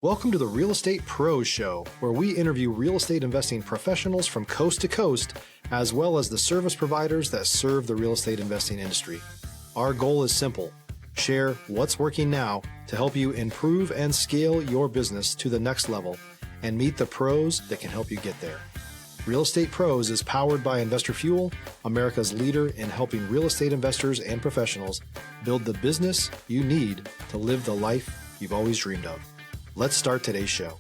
Welcome to the Real Estate Pros Show, where we interview real estate investing professionals from coast to coast, as well as the service providers that serve the real estate investing industry. Our goal is simple: share what's working now to help you improve and scale your business to the next level and meet the pros that can help you get there. Real Estate Pros is powered by Investor Fuel, America's leader in helping real estate investors and professionals build the business you need to live the life you've always dreamed of. Let's start today's show.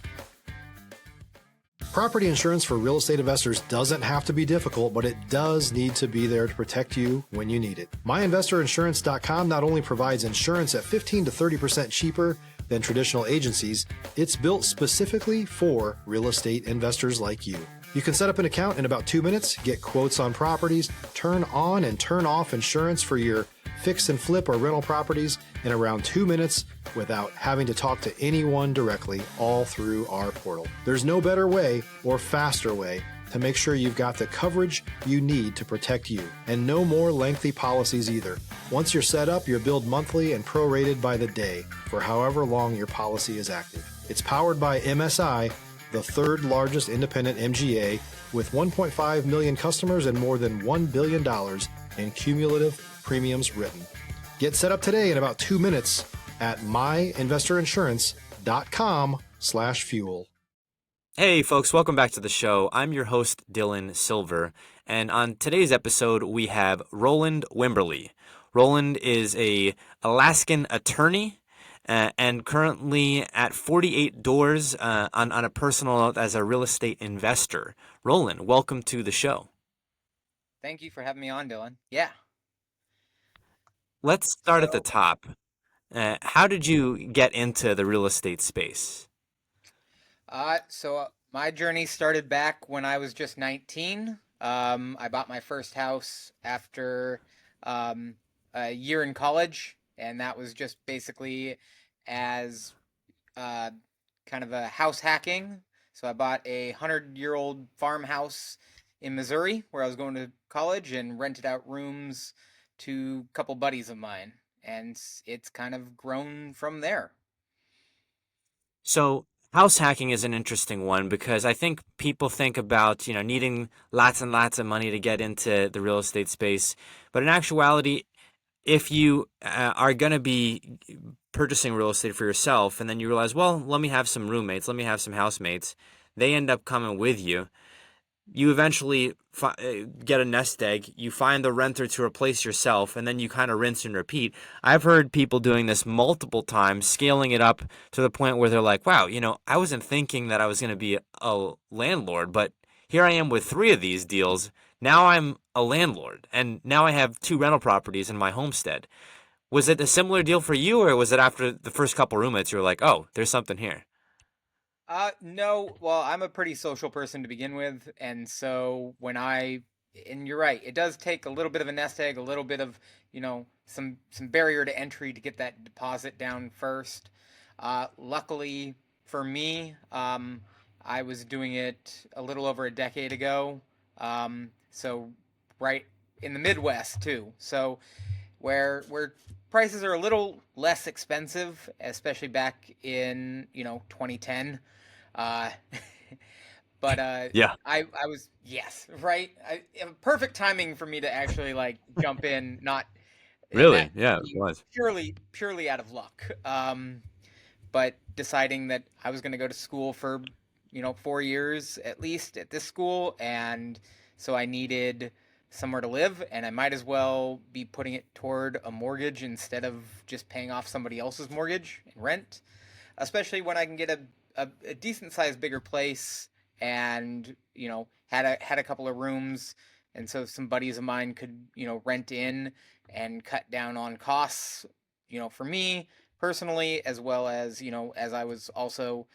Property insurance for real estate investors doesn't have to be difficult, but it does need to be there to protect you when you need it. MyInvestorInsurance.com not only provides insurance at 15 to 30% cheaper than traditional agencies, it's built specifically for real estate investors like you. You can set up an account in about 2 minutes, get quotes on properties, turn on and turn off insurance for your fix and flip or rental properties in around 2 minutes without having to talk to anyone directly, all through our portal. There's no better way or faster way to make sure you've got the coverage you need to protect you, and no more lengthy policies either. Once you're set up, you're billed monthly and prorated by the day for however long your policy is active. It's powered by MSI, the third largest independent MGA, with 1.5 million customers and more than $1 billion in cumulative premiums written. Get set up today in about 2 minutes at myinvestorinsurance.com/fuel. Hey folks, welcome back to the show. I'm your host, Dylan Silver, and on today's episode we have Rolland Wimberley. Rolland is a Alaskan attorney and currently at 48 doors on a personal note as a real estate investor. Rolland, welcome to the show. Thank you for having me on, Dylan. Yeah. Let's start at the top. How did you get into the real estate space? So my journey started back when I was just 19. I bought my first house after a year in college, and that was just basically as kind of a house hacking. So I bought a 100-year-old farmhouse in Missouri where I was going to college and rented out rooms to a couple buddies of mine, and it's kind of grown from there. So house hacking is an interesting one because I think people think about, needing lots and lots of money to get into the real estate space. But in actuality, if you are going to be purchasing real estate for yourself and then you realize, well, let me have some roommates, let me have some housemates, they end up coming with you. You eventually get a nest egg, you find the renter to replace yourself, and then you kind of rinse and repeat. I've heard people doing this multiple times, scaling it up to the point where they're like, wow, I wasn't thinking that I was going to be a landlord, but here I am with 3 of these deals. Now I'm a landlord, and now I have 2 rental properties in my homestead. Was it a similar deal for you, or was it after the first couple roommates you were like, oh, there's something here? No, well, I'm a pretty social person to begin with, and so and you're right, it does take a little bit of a nest egg, a little bit of, some barrier to entry to get that deposit down first. Luckily for me, I was doing it a little over a decade ago, so right in the Midwest too, so where prices are a little less expensive, especially back in 2010. Uh, but Yeah. I was, yes, right. Perfect timing for me to actually jump in, not, and Really? that Yeah, it being was. purely out of luck. But deciding that I was going to go to school for 4 years at least at this school, and so I needed somewhere to live, and I might as well be putting it toward a mortgage instead of just paying off somebody else's mortgage and rent, especially when I can get a decent sized bigger place, and had a couple of rooms, and so some buddies of mine could rent in and cut down on costs for me personally, as well as as I was also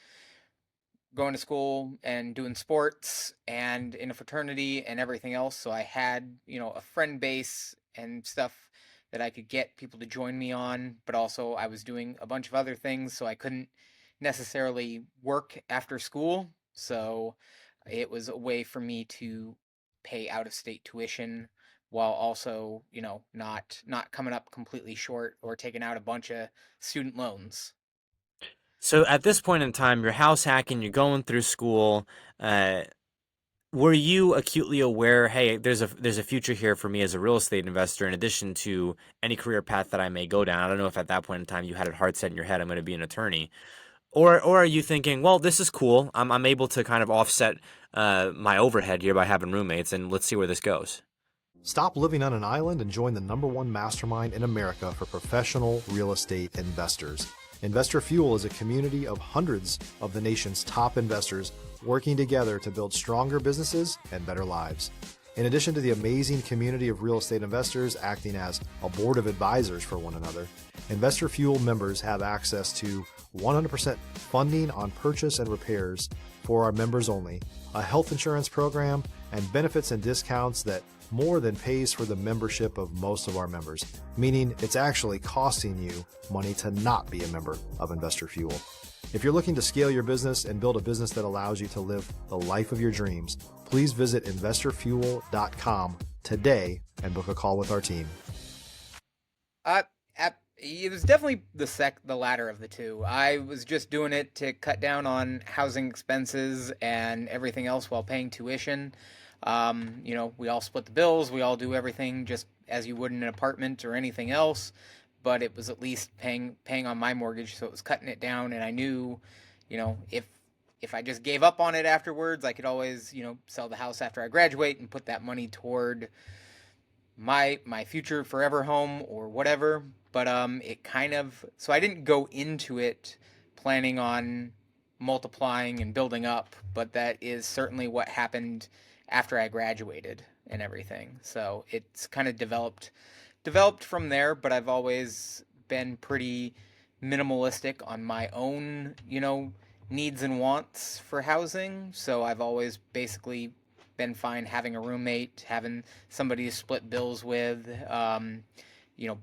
going to school and doing sports and in a fraternity and everything else. So I had, a friend base and stuff that I could get people to join me on, but also I was doing a bunch of other things, so I couldn't necessarily work after school. So it was a way for me to pay out of state tuition while also, not coming up completely short or taking out a bunch of student loans. So at this point in time, you're house hacking, you're going through school. Uh, were you acutely aware, hey, there's a future here for me as a real estate investor in addition to any career path that I may go down? I don't know if at that point in time you had it hard set in your head, I'm going to be an attorney. Or are you thinking, well, this is cool. I'm able to kind of offset my overhead here by having roommates, and let's see where this goes. Stop living on an island and join the #1 mastermind in America for professional real estate investors. Investor Fuel is a community of hundreds of the nation's top investors working together to build stronger businesses and better lives. In addition to the amazing community of real estate investors acting as a board of advisors for one another, Investor Fuel members have access to 100% funding on purchase and repairs for our members only, a health insurance program, and benefits and discounts that more than pays for the membership of most of our members, meaning it's actually costing you money to not be a member of Investor Fuel. If you're looking to scale your business and build a business that allows you to live the life of your dreams, please visit investorfuel.com today and book a call with our team. It was definitely the latter of the two. I was just doing it to cut down on housing expenses and everything else while paying tuition. We all split the bills. We all do everything just as you would in an apartment or anything else. But it was at least paying on my mortgage, so it was cutting it down. And I knew, if I just gave up on it afterwards, I could always, sell the house after I graduate and put that money toward my future forever home or whatever. But so I didn't go into it planning on multiplying and building up, but that is certainly what happened after I graduated and everything. So it's kind of developed from there, but I've always been pretty minimalistic on my own, needs and wants for housing. So I've always basically been fine having a roommate, having somebody to split bills with,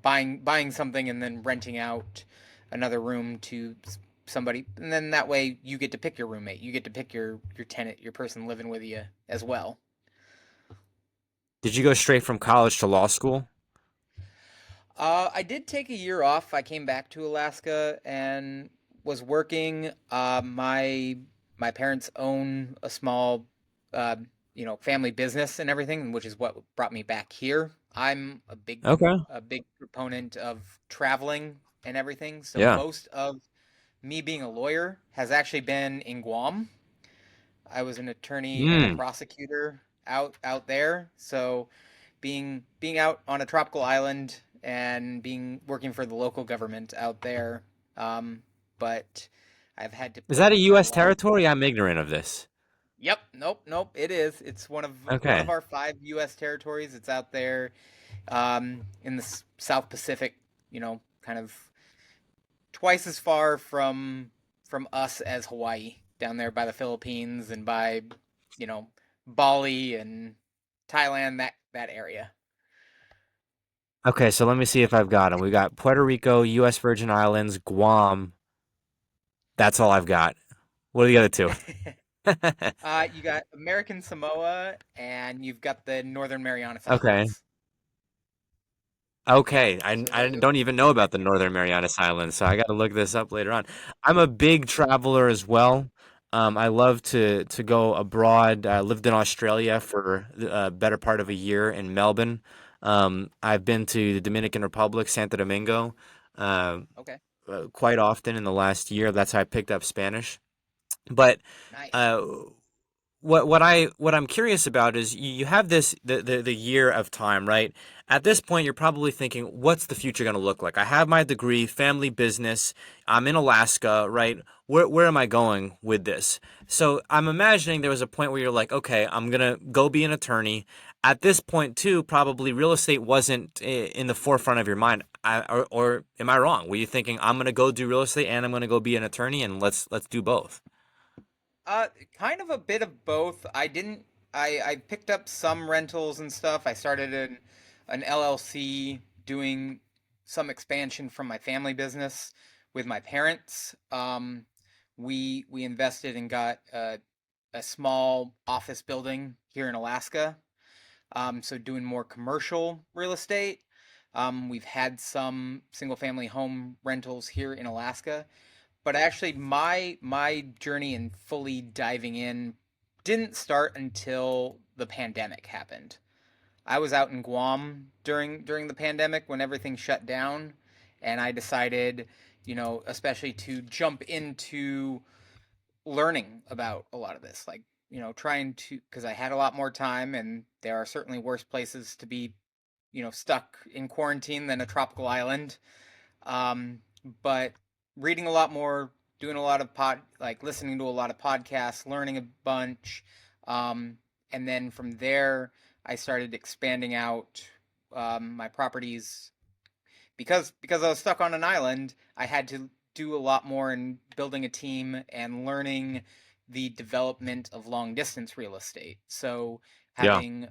buying something and then renting out another room to somebody, and then that way you get to pick your roommate, you get to pick your tenant, your person living with you as well. Did you go straight from college to law school? I did take a year off. I came back to Alaska and was working. My parents own a small, uh, family business and everything, which is what brought me back here. I'm Okay. a big proponent of traveling and everything. So Yeah. most of me being a lawyer has actually been in Guam. I was an attorney and a Mm. prosecutor out there. So being out on a tropical island and being working for the local government out there. But I've had to Is that put a a U.S. lot of. territory? I'm ignorant of this. Yep, nope. It is. It's one of Okay. our 5 U.S. territories. It's out there in the South Pacific. Kind of twice as far from us as Hawaii, down there by the Philippines and by you know Bali and Thailand, that area. Okay, so let me see if I've got them. We got Puerto Rico, U.S. Virgin Islands, Guam. That's all I've got. What are the other two? You got American Samoa and you've got the Northern Marianas Okay. Islands. Okay. I, So I don't even know about the Northern Marianas Islands, so I got to look this up later on. I'm a big traveler as well. I love to go abroad. I lived in Australia for a better part of a year in Melbourne. I've been to the Dominican Republic, Santo Domingo, uh, okay, quite often in the last year. That's how I picked up Spanish. But nice. uh, what I'm curious about is you have the year of time, right? At this point, you're probably thinking, what's the future going to look like? I have my degree, family business. I'm in Alaska, right? Where am I going with this? So I'm imagining there was a point where you're like, okay, I'm gonna go be an attorney. At this point, too, probably real estate wasn't in the forefront of your mind. Or am I wrong? Were you thinking I'm gonna go do real estate and I'm gonna go be an attorney and let's do both? Kind of a bit of both. I didn't. I picked up some rentals and stuff. I started an LLC doing some expansion from my family business with my parents. We invested and got a small office building here in Alaska. So doing more commercial real estate. We've had some single family home rentals here in Alaska, but actually my journey in fully diving in didn't start until the pandemic happened. I was out in Guam during the pandemic when everything shut down, and I decided, especially to jump into learning about a lot of this, like, trying to, because I had a lot more time, and there are certainly worse places to be, stuck in quarantine than a tropical island. Um, but reading a lot more, doing a lot of like listening to a lot of podcasts, learning a bunch, um, and then from there I started expanding out my properties because I was stuck on an island. I had to do a lot more in building a team and learning the development of long distance real estate. So Yeah. having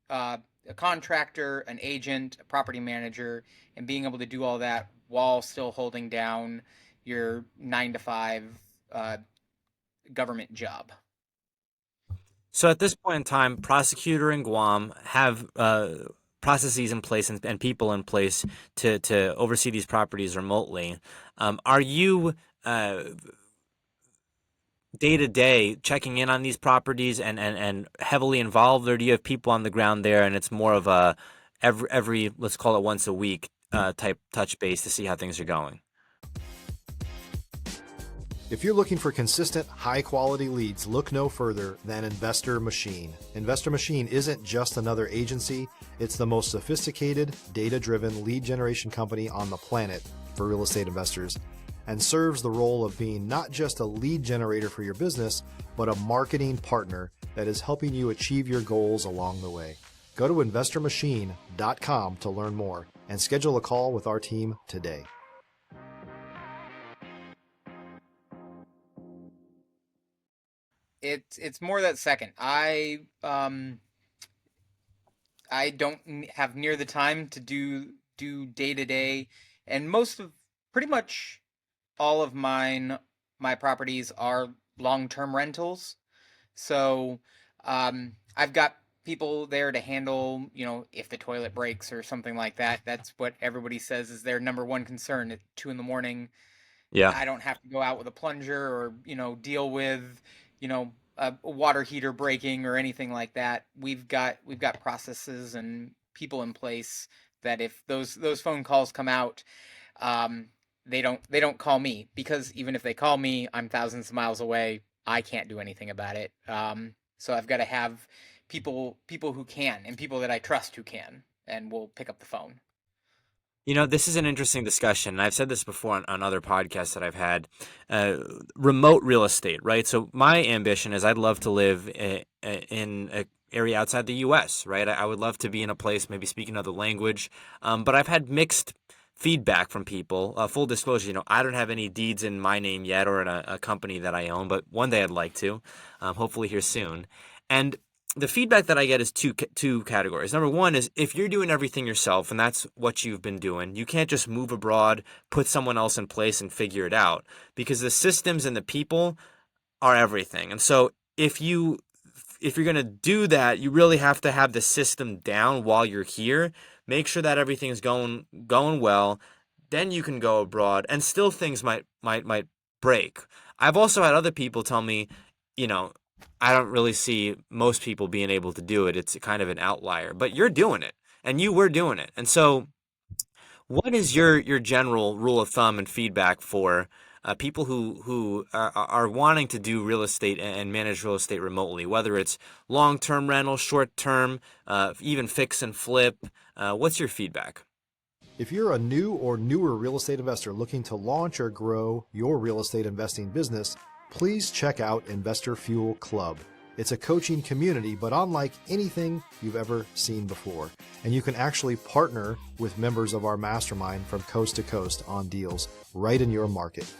a contractor, an agent, a property manager, and being able to do all that while still holding down your 9 to 5 uh, government job. So at this point in time, prosecutor in Guam have processes in place and people in place to oversee these properties remotely. Are you day to day checking in on these properties and heavily involved, or do you have people on the ground there and it's more of a every let's call it once a week type touch base to see how things are going? If you're looking for consistent, high-quality leads, look no further than Investor Machine. Investor Machine isn't just another agency, it's the most sophisticated, data-driven lead generation company on the planet for real estate investors, and serves the role of being not just a lead generator for your business, but a marketing partner that is helping you achieve your goals along the way. Go to investormachine.com to learn more and schedule a call with our team today. It's more that second. I don't have near the time to do day to day, and most of pretty much all of my properties are long-term rentals. So I've got people there to handle, if the toilet breaks or something like that. That's what everybody says is their number one concern at 2 in the morning. Yeah. I don't have to go out with a plunger or, deal with, a water heater breaking or anything like that. We've got processes and people in place that if those phone calls come out, um, they don't call me, because even if they call me, I'm thousands of miles away. I can't do anything about it. So I've got to have people who can, and people that I trust who can and will pick up the phone. This is an interesting discussion, and I've said this before on other podcasts that I've had. Uh, Remote real estate, right? So my ambition is I'd love to live in an area outside the U.S., right? I would love to be in a place maybe speaking another language, but I've had mixed feedback from people. Full disclosure, I don't have any deeds in my name yet or in a company that I own, but one day I'd like to, hopefully here soon. And the feedback that I get is two categories. Number one is if you're doing everything yourself and that's what you've been doing, you can't just move abroad, put someone else in place and figure it out, because the systems and the people are everything. And so if you're going to do that, you really have to have the system down while you're here. Make sure that everything's going well. Then you can go abroad, and still things might break. I've also had other people tell me, you know, I don't really see most people being able to do it. It's kind of an outlier, but you're doing it, and you were doing it. And so, what is your general rule of thumb and feedback for people who are wanting to do real estate and manage real estate remotely, whether it's long-term rental, short-term, even fix and flip? What's your feedback? If you're a new or newer real estate investor looking to launch or grow your real estate investing business, please check out Investor Fuel Club. It's a coaching community, but unlike anything you've ever seen before. And you can actually partner with members of our mastermind from coast to coast on deals right in your market.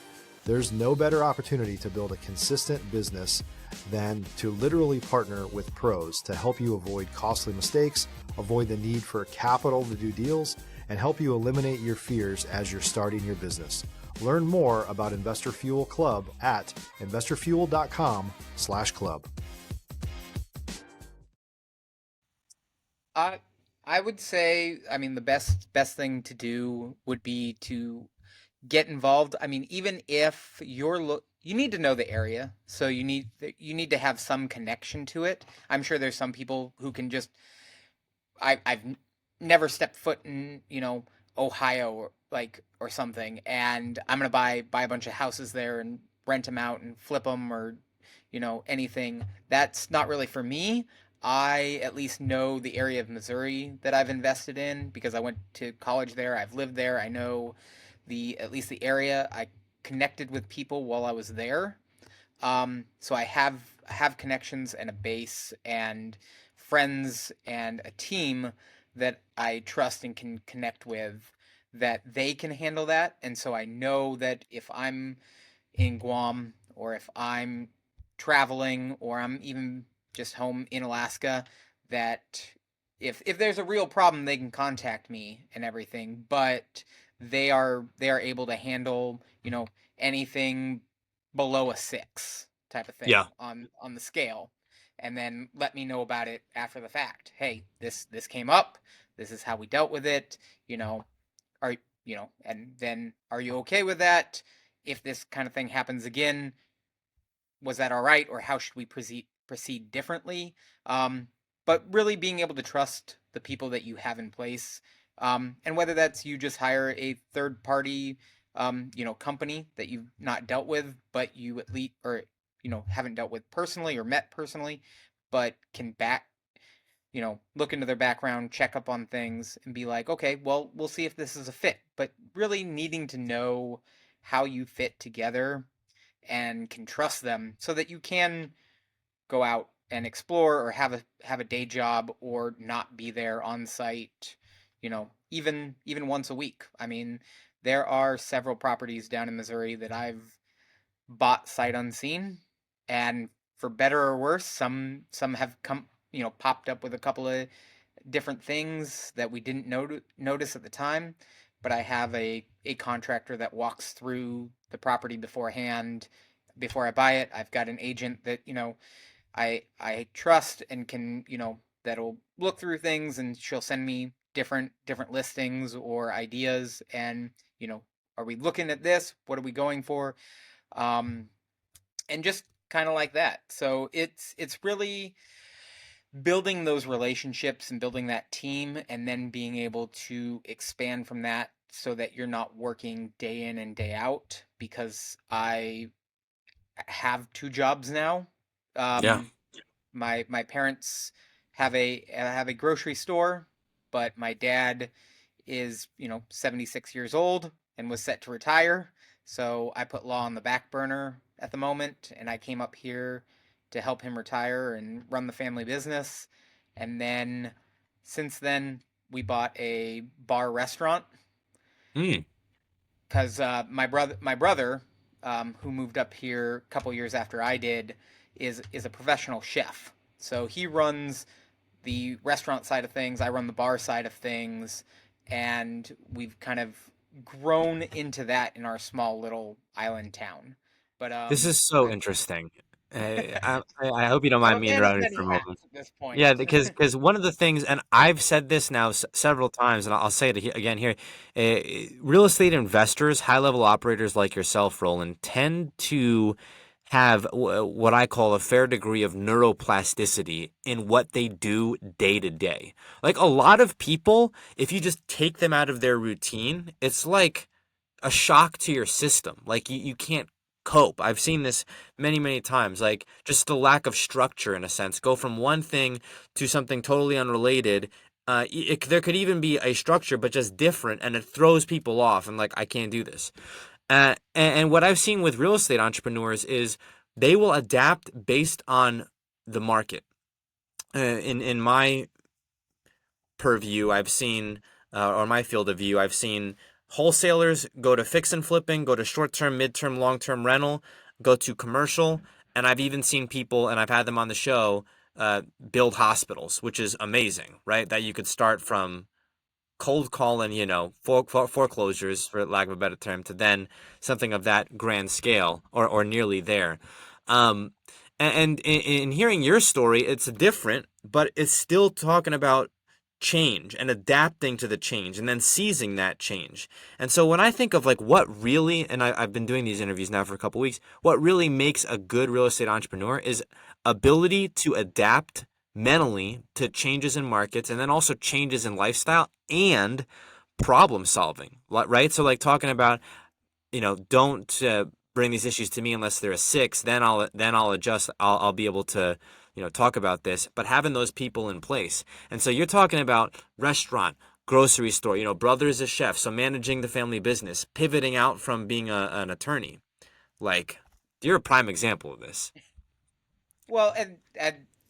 There's no better opportunity to build a consistent business than to literally partner with pros to help you avoid costly mistakes, avoid the need for capital to do deals, and help you eliminate your fears as you're starting your business. Learn more about Investor Fuel Club at investorfuel.com/club. I would say, I mean, the best thing to do would be to get involved. I mean, even if you need to know the area, so you need to have some connection to it. I'm sure there's some people who can just I've never stepped foot in, Ohio or something, and I'm gonna buy a bunch of houses there and rent them out and flip them, or anything. That's not really for me. I at least know the area of Missouri that I've invested in because I went to college there. I've lived there. I know at least the area. I connected with people while I was there. So I have connections and a base and friends and a team that I trust and can connect with, that they can handle that. And so I know that if I'm in Guam, or if I'm traveling, or I'm even just home in Alaska, that if there's a real problem, they can contact me and everything. But they are able to handle, anything below a 6 type of thing Yeah. on the scale, and then let me know about it after the fact. Hey, this came up. This is how we dealt with it. Are and then, are you okay with that? If this kind of thing happens again, was that all right, or how should we proceed differently? But really being able to trust the people that you have in place, and whether that's you just hire a third party, company that you've not dealt with, but you at least, or haven't dealt with personally or met personally, but can look into their background, check up on things, and be like, okay, well, we'll see if this is a fit. But really needing to know how you fit together and can trust them, so that you can go out and explore, or have a day job, or not be there on site, even once a week. I mean, there are several properties down in Missouri that I've bought sight unseen, and for better or worse, some have come, popped up with a couple of different things that we didn't notice at the time. But I have a contractor that walks through the property beforehand, before I buy it. I've got an agent that, I trust, and can, that'll look through things, and she'll send me different listings or ideas, and, are we looking at this? What are we going for? Um, and just kind of like that. So it's really building those relationships and building that team, and then being able to expand from that, so that you're not working day in and day out, because I have 2 jobs now. Yeah. Um, my parents have a grocery store, but my dad is, 76 years old and was set to retire. So I put law on the back burner at the moment, and I came up here to help him retire and run the family business. And then, since then, we bought a bar restaurant, Mm. because my brother, who moved up here a couple years after I did, is a professional chef. So he runs the restaurant side of things. I run the bar side of things, and we've kind of grown into that in our small little island town. But This is so I, interesting. I hope you don't I'm mind a me man of interrupting many for a hats moment. at this point. Yeah, because one of the things, and I've said this now several times, and I'll say it again here. Real estate investors, high level operators like yourself, Roland, tend to have what I call a fair degree of neuroplasticity in what they do day to day. Like a lot of people, if you just take them out of their routine, it's like a shock to your system. Like you can't cope. I've seen this many, many times. Like just the lack of structure in a sense. Go from one thing to something totally unrelated. There could even be a structure, but just different, and it throws people off. And like, I can't do this. And what I've seen with real estate entrepreneurs is they will adapt based on the market. In my purview, I've seen, or my field of view, I've seen wholesalers go to fix and flipping, go to short term, mid term, long term rental, go to commercial. And I've even seen people, and I've had them on the show, build hospitals, which is amazing, right? That you could start from cold calling, foreclosures, for lack of a better term, to then something of that grand scale, or nearly there. Um, and in hearing your story, it's different, but it's still talking about change and adapting to the change and then seizing that change. And so when I think of like what really, and I've been doing these interviews now for a couple weeks, what really makes a good real estate entrepreneur is ability to adapt mentally to changes in markets and then also changes in lifestyle and problem solving, right? So like talking about, don't bring these issues to me unless they're a 6. Then I'll adjust. I'll be able to talk about this. But having those people in place, and so you're talking about restaurant, grocery store. Brother is a chef, so managing the family business, pivoting out from being an attorney. Like you're a prime example of this. Well, and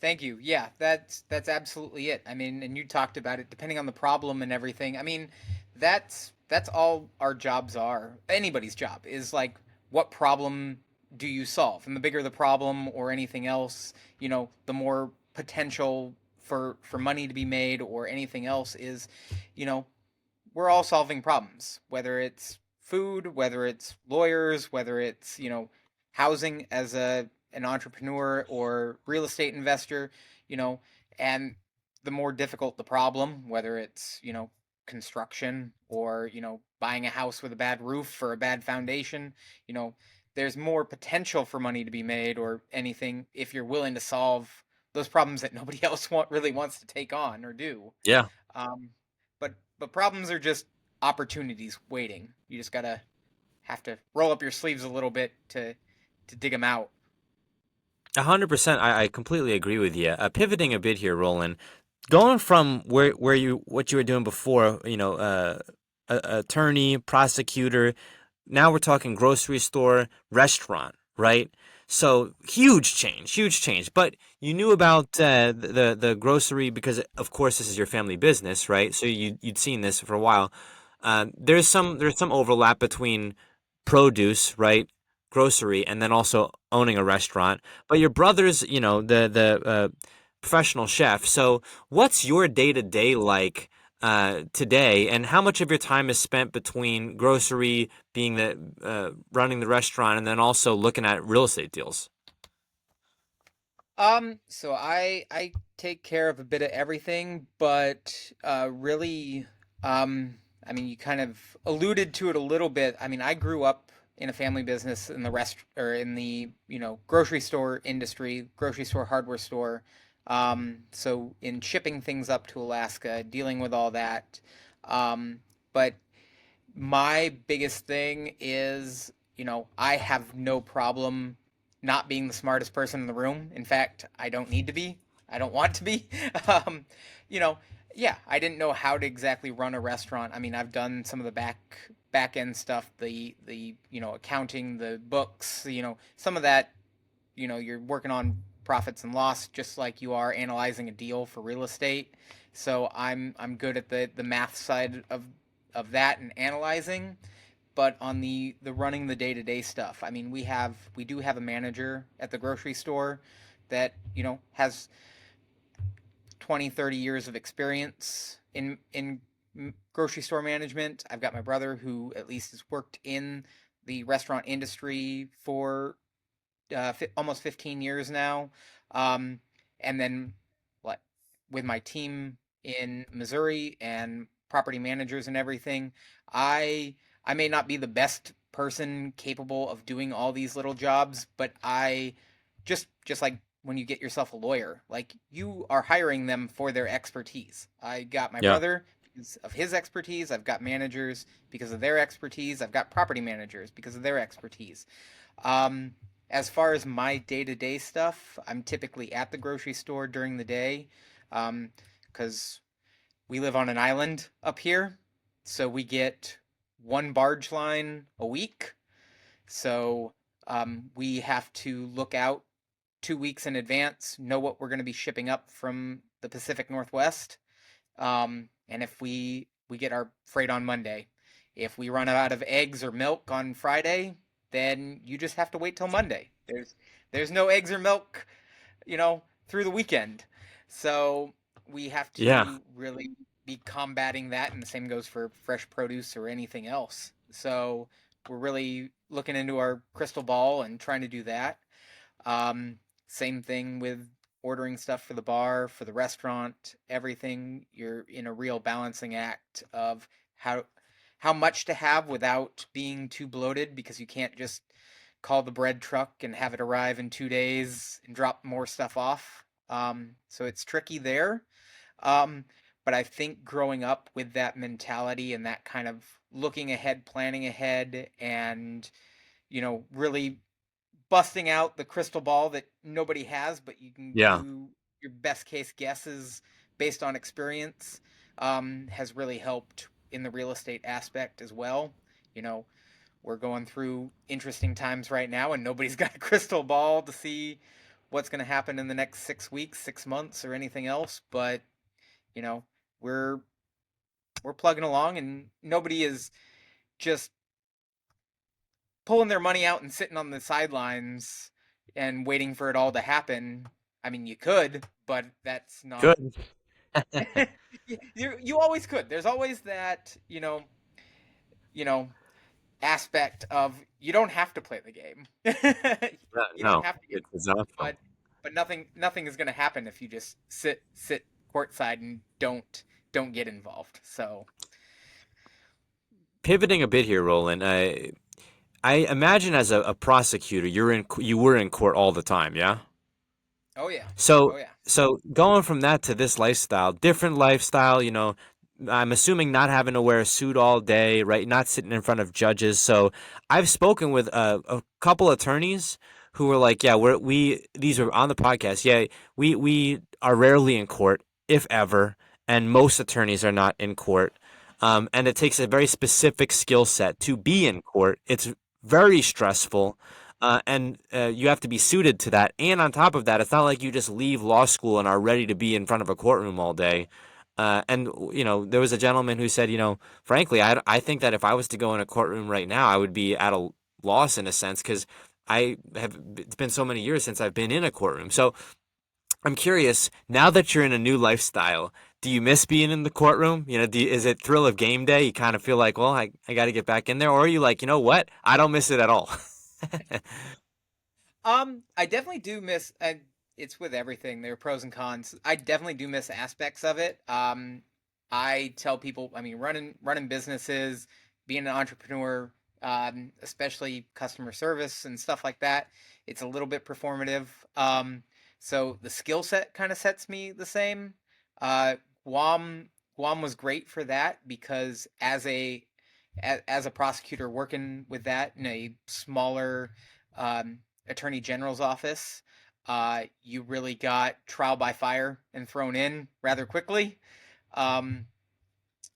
thank you. Yeah, that's absolutely it. I mean, and you talked about it depending on the problem and everything. I mean, that's all our jobs are. Anybody's job is like what problem do you solve? And the bigger the problem or anything else, the more potential for money to be made or anything else is, you know, we're all solving problems, whether it's food, whether it's lawyers, whether it's, housing as an entrepreneur or real estate investor, you know, and the more difficult the problem, whether it's, construction or, buying a house with a bad roof or a bad foundation, there's more potential for money to be made or anything if you're willing to solve those problems that nobody else really wants to take on or do. Yeah. Um, but problems are just opportunities waiting. You just gotta have to roll up your sleeves a little bit to dig them out. 100%. I completely agree with you. Pivoting a bit here, Roland, going from what you were doing before, attorney, prosecutor. Now we're talking grocery store, restaurant, right? So huge change, huge change. But you knew about the grocery because, of course, this is your family business, right? So you'd seen this for a while. There's some overlap between produce, right, grocery, and then also owning a restaurant. But your brother's, the professional chef. So what's your day to day like? Today, and how much of your time is spent between grocery, being the running the restaurant, and then also looking at real estate deals? So I take care of a bit of everything, but really, I mean, you kind of alluded to it a little bit. I mean, I grew up in a family business in the rest or in the grocery store industry, grocery store, hardware store. So in shipping things up to Alaska, dealing with all that. But my biggest thing is, I have no problem not being the smartest person in the room. In fact, I don't need to be. I don't want to be. um, you know, yeah, I didn't know how to exactly run a restaurant. I mean, I've done some of the back end stuff, the accounting, the books, some of that. You're working on profits and loss just like you are analyzing a deal for real estate. So I'm good at the math side of that and analyzing, but on the running the day-to-day stuff, I mean, we do have a manager at the grocery store that has 20-30 years of experience in grocery store management. I've got my brother who at least has worked in the restaurant industry for almost 15 years now. And then what with my team in Missouri and property managers and everything, I may not be the best person capable of doing all these little jobs, but I just like when you get yourself a lawyer, like you are hiring them for their expertise. I got my Yeah. brother because of his expertise. I've got managers because of their expertise. I've got property managers because of their expertise. Um, as far as my day-to-day stuff, I'm typically at the grocery store during the day, because we live on an island up here, so we get one barge line a week. So we have to look out 2 weeks in advance, know what we're going to be shipping up from the Pacific Northwest, and if we get our freight on Monday. If we run out of eggs or milk on Friday, then you just have to wait till Monday. There's no eggs or milk, through the weekend. So we have Yeah. to really be combating that, and the same goes for fresh produce or anything else. So we're really looking into our crystal ball and trying to do that. Same thing with ordering stuff for the bar, for the restaurant, everything. You're in a real balancing act of how how much to have without being too bloated, because you can't just call the bread truck and have it arrive in 2 days and drop more stuff off. So it's tricky there. Um, but I think growing up with that mentality and that kind of looking ahead, planning ahead, and really busting out the crystal ball that nobody has, but you can Yeah. do your best case guesses based on experience, has really helped in the real estate aspect as well. You know, we're going through interesting times right now, and nobody's got a crystal ball to see what's going to happen in the next 6 weeks, 6 months, or anything else. But you know, we're we're plugging along, and nobody is just pulling their money out and sitting on the sidelines and waiting for it all to happen. I mean, you could, but that's not. Good. You always could. There's always that, you know, aspect of you don't have to play the game. You don't No, have to get, it's awesome. but nothing is going to happen if you just sit courtside and don't get involved. So, Pivoting a bit here, Roland. I imagine as a prosecutor, you were in court all the time, yeah? oh yeah, So oh yeah. so going from that to this lifestyle, different lifestyle, I'm assuming not having to wear a suit all day, right? Not sitting in front of judges. So I've spoken with a couple attorneys who were like, yeah, these are on the podcast. Yeah, we are rarely in court, if ever, and most attorneys are not in court. And it takes a very specific skill set to be in court. It's very stressful. And you have to be suited to that. And on top of that, it's not like you just leave law school and are ready to be in front of a courtroom all day. And there was a gentleman who said, frankly, I think that if I was to go in a courtroom right now, I would be at a loss in a sense because it's been so many years since I've been in a courtroom. So I'm curious, now that you're in a new lifestyle, do you miss being in the courtroom? Is it thrill of game day? You kind of feel like, well, I got to get back in there. Or are you like, you know what? I don't miss it at all. I definitely do miss, and it's with everything. There are pros and cons. I definitely do miss aspects of it. I tell people, I mean, running businesses, being an entrepreneur, especially customer service and stuff like that, it's a little bit performative. So the skill set kind of sets me the same. Uh, Guam was great for that because as a prosecutor working with that in a smaller attorney general's office, you really got trial by fire and thrown in rather quickly. Um,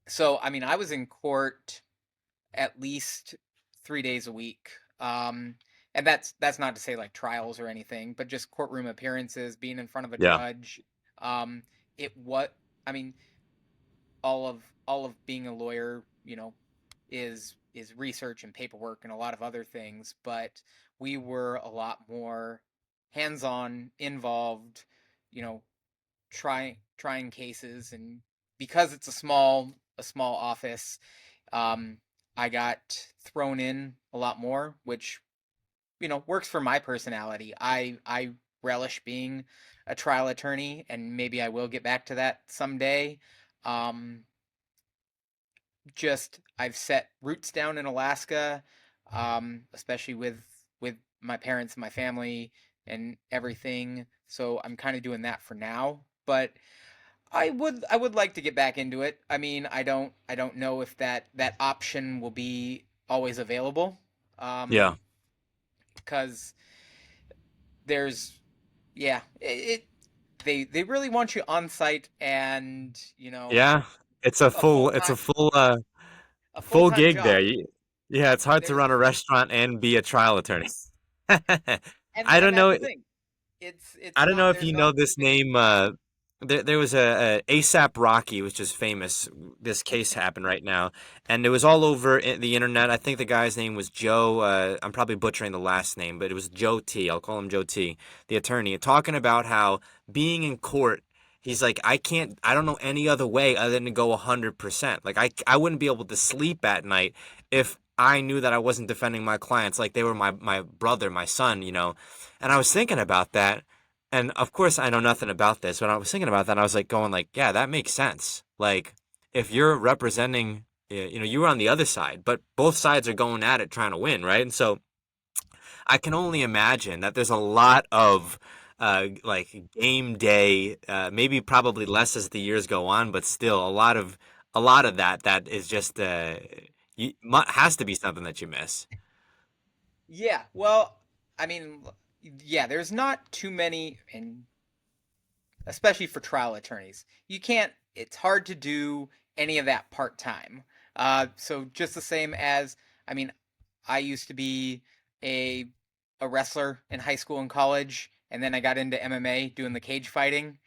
so, I mean, I was in court at least 3 days a week. And that's not to say like trials or anything, but just courtroom appearances, being in front of a Yeah. judge. Um, I mean, all of being a lawyer, is research and paperwork and a lot of other things, but we were a lot more hands-on, involved, you know, trying cases, and because it's a small office, um, I got thrown in a lot more, which works for my personality. I relish being a trial attorney, and maybe I will get back to that someday. Um, just I've set roots down in Alaska, especially with my parents and my family and everything. So I'm kind of doing that for now, but I would like to get back into it. I mean, I don't know if that option will be always available, Yeah. because there's yeah they really want you on site, and Yeah. It's a a full full it's a time full a full full time gig there. job. Yeah, it's hard to There's run a restaurant and be a trial attorney. and I and don't that's know. the thing. It's I don't know not if there's you not know this big. name. There was a ASAP Rocky, which is famous. This case happened right now, and it was all over the internet. I think the guy's name was Joe. I'm probably butchering the last name, but it was Joe T. I'll call him Joe T, the attorney, talking about how being in court. He's like, I don't know any other way other than to go 100%. Like, I wouldn't be able to sleep at night if I knew that I wasn't defending my clients like they were my brother, my son. And I was thinking about that. And of course, I know nothing about this. When I was thinking about that, I was like going like, yeah, that makes sense. Like if you're representing, you were on the other side, but both sides are going at it trying to win, right? And so I can only imagine that there's a lot of like game day, maybe probably less as the years go on, but still a lot of that is just has to be something that you miss. Yeah, well, I mean, yeah, there's not too many, and especially for trial attorneys, you can't. It's hard to do any of that part time. So just the same as, I mean, I used to be a a wrestler in high school and college, and then I got into MMA doing the cage fighting,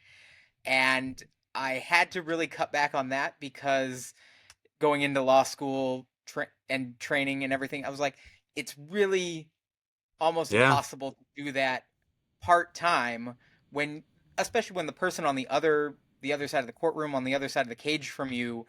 and I had to really cut back on that because going into law school and training and everything, I was like, it's really almost Yeah. impossible to do that part time when, especially when the person on the other side of the courtroom, on the other side of the cage from you,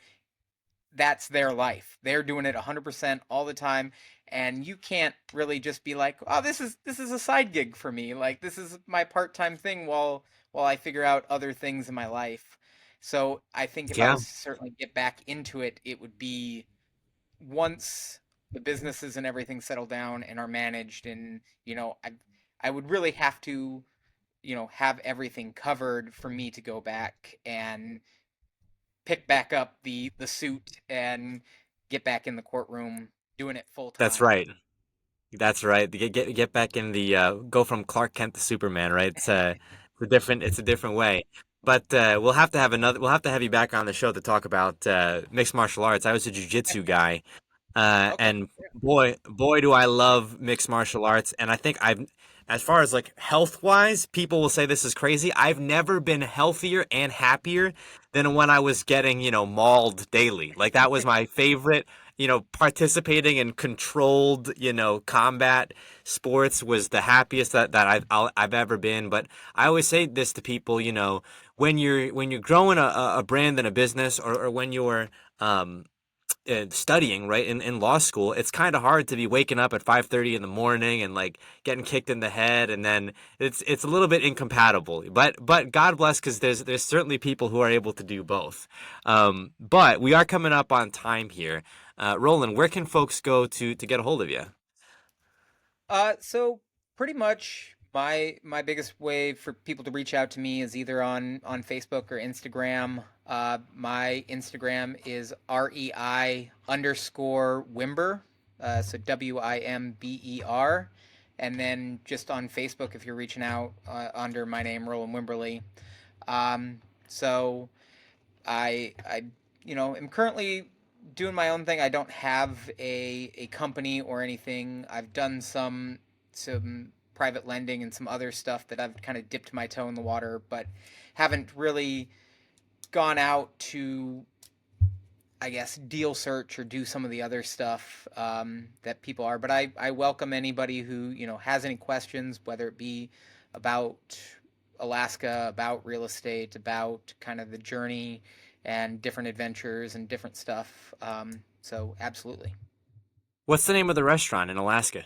that's their life. They're doing it 100% all the time, and you can't really just be like, "Oh, this is a side gig for me. Like this is my part-time thing while I figure out other things in my life." So, I think if I Yeah. was to certainly get back into it, it would be once the businesses and everything settle down and are managed, and I would really have to, have everything covered for me to go back and pick back up the suit and get back in the courtroom doing it full That's time. right. That's right. Get back in the go from Clark Kent to Superman, right? It's a different way. But we'll have to have you back on the show to talk about mixed martial arts. I was a jujitsu guy. Okay. And boy, do I love mixed martial arts. And I think as far as like health wise, people will say this is crazy. I've never been healthier and happier than when I was getting, mauled daily. Like that was my favorite, participating in controlled, combat sports was the happiest that I've ever been. But I always say this to people, when you're growing a brand and a business or when you're, studying right in law school, it's kind of hard to be waking up at 5:30 in the morning and like getting kicked in the head, and then it's a little bit incompatible, but God bless, because there's certainly people who are able to do both. But we are coming up on time here. Roland, where can folks go to get a hold of you? So pretty much my biggest way for people to reach out to me is either on Facebook or Instagram. My Instagram is REI_Wimber, so WIMBER, and then just on Facebook if you're reaching out under my name, Rolland Wimberley. So I am currently doing my own thing. I don't have a company or anything. I've done some private lending and some other stuff that I've kind of dipped my toe in the water, but haven't really gone out to, I guess, deal search or do some of the other stuff that people are. But I welcome anybody who has any questions, whether it be about Alaska, about real estate, about kind of the journey and different adventures and different stuff. So absolutely. What's the name of the restaurant in Alaska?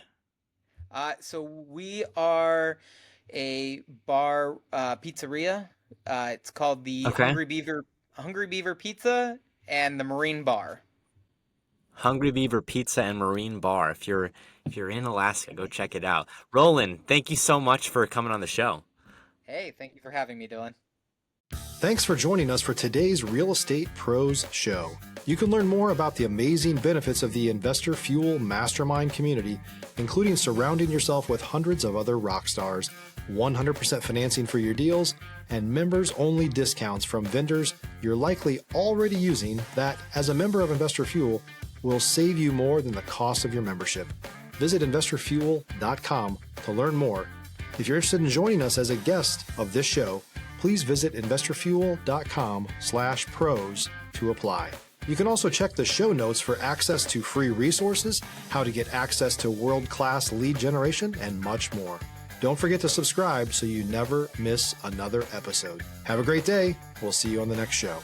So we are a bar pizzeria. It's called the Okay. Hungry Beaver Pizza and the Marine Bar. Hungry Beaver Pizza and Marine Bar. If you're in Alaska, go check it out. Roland, thank you so much for coming on the show. Hey, thank you for having me, Dylan. Thanks for joining us for today's Real Estate Pros Show. You can learn more about the amazing benefits of the Investor Fuel Mastermind community, including surrounding yourself with hundreds of other rock stars, 100% financing for your deals, and members-only discounts from vendors you're likely already using that, as a member of Investor Fuel, will save you more than the cost of your membership. Visit investorfuel.com to learn more. If you're interested in joining us as a guest of this show, please visit investorfuel.com/pros to apply. You can also check the show notes for access to free resources, how to get access to world-class lead generation, and much more. Don't forget to subscribe so you never miss another episode. Have a great day. We'll see you on the next show.